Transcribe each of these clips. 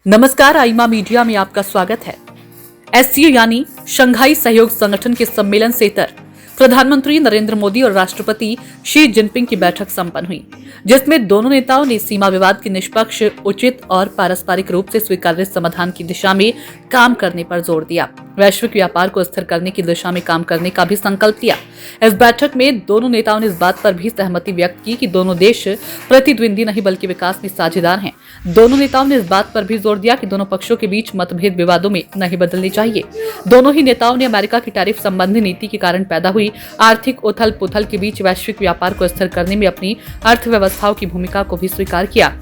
नमस्कार, आईमा मीडिया में आपका स्वागत है। एससीओ यानी शंघाई सहयोग संगठन के सम्मेलन से इतर प्रधानमंत्री नरेंद्र मोदी और राष्ट्रपति शी जिनपिंग की बैठक संपन्न हुई, जिसमें दोनों नेताओं ने सीमा विवाद के निष्पक्ष, उचित और पारस्परिक रूप से स्वीकार्य समाधान की दिशा में काम करने पर जोर दिया। वैश्विक व्यापार को स्थिर करने की दिशा में काम करने का भी संकल्प लिया। इस बैठक में दोनों नेताओं ने इस बात पर भी सहमति व्यक्त की कि दोनों देश प्रतिद्वंदी नहीं बल्कि विकास में साझेदार हैं। दोनों नेताओं ने इस बात पर भी जोर दिया कि दोनों पक्षों के बीच मतभेद विवादों में नहीं बदलने चाहिए। दोनों ही नेताओं ने अमेरिका की टैरिफ संबंधी नीति के कारण पैदा हुई आर्थिक उथल पुथल के बीच वैश्विक व्यापार को स्थिर करने में अपनी अर्थव्यवस्थाओं की भूमिका को भी स्वीकार किया।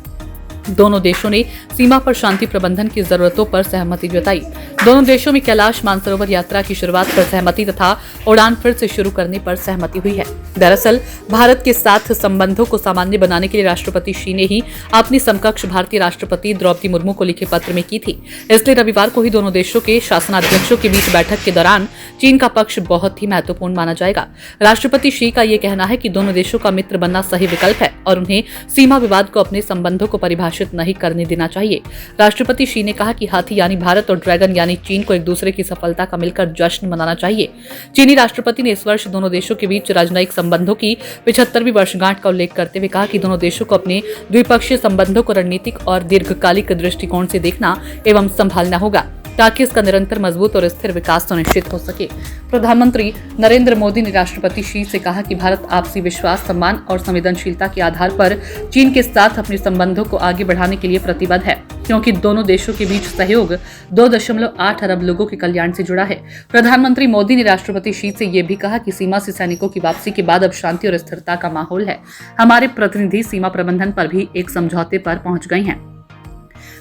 दोनों देशों ने सीमा पर शांति प्रबंधन की जरूरतों पर सहमति जताई। दोनों देशों में कैलाश मानसरोवर यात्रा की शुरुआत पर सहमति तथा उड़ान फिर से शुरू करने पर सहमति हुई है। दरअसल भारत के साथ संबंधों को सामान्य बनाने के लिए राष्ट्रपति शी ने ही अपनी समकक्ष भारतीय राष्ट्रपति द्रौपदी मुर्मू को लिखे पत्र में की थी। इसलिए रविवार को ही दोनों देशों के शासनाध्यक्षों के बीच बैठक के दौरान चीन का पक्ष बहुत ही महत्वपूर्ण माना जाएगा। राष्ट्रपति शी का ये कहना है कि दोनों देशों का मित्र बनना सही विकल्प है और उन्हें सीमा विवाद को अपने संबंधों को परिभाषित नहीं करने देना चाहिए। राष्ट्रपति शी ने कहा कि हाथी यानी भारत और ड्रैगन यानी चीन को एक दूसरे की सफलता का मिलकर जश्न मनाना चाहिए। चीनी राष्ट्रपति ने इस वर्ष दोनों देशों के बीच राजनयिक संबंधों की 75वीं वर्षगांठ का उल्लेख करते हुए कहा कि दोनों देशों को अपने द्विपक्षीय संबंधों को रणनीतिक और दीर्घकालिक दृष्टिकोण से देखना एवं संभालना होगा ताकि इसका निरंतर मजबूत और स्थिर विकास सुनिश्चित हो सके। प्रधानमंत्री नरेंद्र मोदी ने राष्ट्रपति शी से कहा कि भारत आपसी विश्वास, सम्मान और संवेदनशीलता के आधार पर चीन के साथ अपने संबंधों को आगे बढ़ाने के लिए प्रतिबद्ध है, क्योंकि दोनों देशों के बीच सहयोग 2.8 अरब लोगों के कल्याण से जुड़ा है। प्रधानमंत्री मोदी ने राष्ट्रपति शी से यह भी कहा कि सीमा से सैनिकों की वापसी के बाद अब शांति और स्थिरता का माहौल है। हमारे प्रतिनिधि सीमा प्रबंधन पर भी एक समझौते पर पहुंच गए हैं।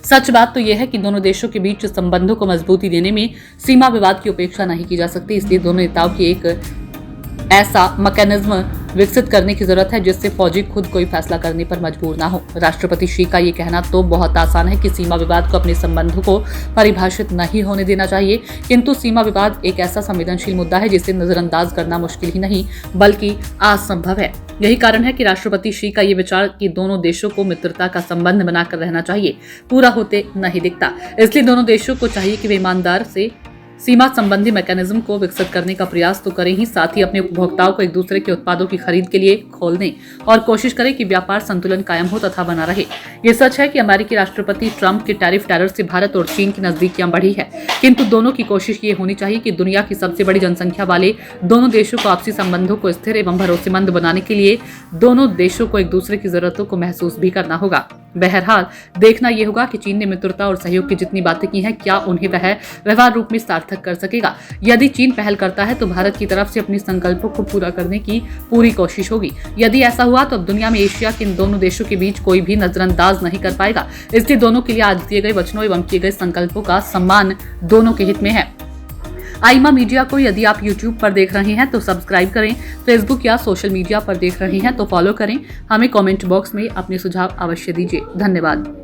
सच बात तो यह है कि दोनों देशों के बीच संबंधों को मजबूती देने में सीमा विवाद की उपेक्षा नहीं की जा सकती। इसलिए दोनों नेताओं की एक ऐसा मैकेनिज्म विकसित करने की जरूरत है जिससे फौजी खुद कोई फैसला करने पर मजबूर ना हो। राष्ट्रपति शी का ये कहना तो बहुत आसान है कि सीमा विवाद को अपने संबंधों को परिभाषित नहीं होने देना चाहिए, किंतु सीमा विवाद एक ऐसा संवेदनशील मुद्दा है जिसे नजरअंदाज करना मुश्किल ही नहीं बल्कि असंभव है। यही कारण है कि राष्ट्रपति शी का ये विचार कि दोनों देशों को मित्रता का संबंध बनाकर रहना चाहिए पूरा होते नहीं दिखता। इसलिए दोनों देशों को चाहिए कि वे ईमानदार से सीमा संबंधी मैकेनिज्म को विकसित करने का प्रयास तो करें ही, साथ ही अपने उपभोक्ताओं को एक दूसरे के उत्पादों की खरीद के लिए खोलने और कोशिश करें कि व्यापार संतुलन कायम हो तथा बना रहे। ये सच है कि अमेरिकी राष्ट्रपति ट्रंप के टैरिफ टेरर से भारत और चीन की नजदीकियां बढ़ी है, किंतु दोनों की कोशिश ये होनी चाहिए कि दुनिया की सबसे बड़ी जनसंख्या वाले दोनों देशों को आपसी संबंधों को स्थिर एवं भरोसेमंद बनाने के लिए दोनों देशों को एक दूसरे की जरूरतों को महसूस भी करना होगा। बहरहाल देखना यह होगा कि चीन ने मित्रता और सहयोग की जितनी बातें की हैं, क्या उन्हें वह व्यवहार रूप में सार्थक कर सकेगा। यदि चीन पहल करता है तो भारत की तरफ से अपने संकल्पों को पूरा करने की पूरी कोशिश होगी। यदि ऐसा हुआ तो अब दुनिया में एशिया के इन दोनों देशों के बीच कोई भी नजरअंदाज नहीं कर पाएगा। इसलिए दोनों के लिए आज दिए गए वचनों एवं किए गए संकल्पों का सम्मान दोनों के हित में है। आईमा मीडिया को यदि आप YouTube पर देख रहे हैं तो सब्सक्राइब करें, फेसबुक या सोशल मीडिया पर देख रहे हैं तो फॉलो करें। हमें कमेंट बॉक्स में अपने सुझाव अवश्य दीजिए। धन्यवाद।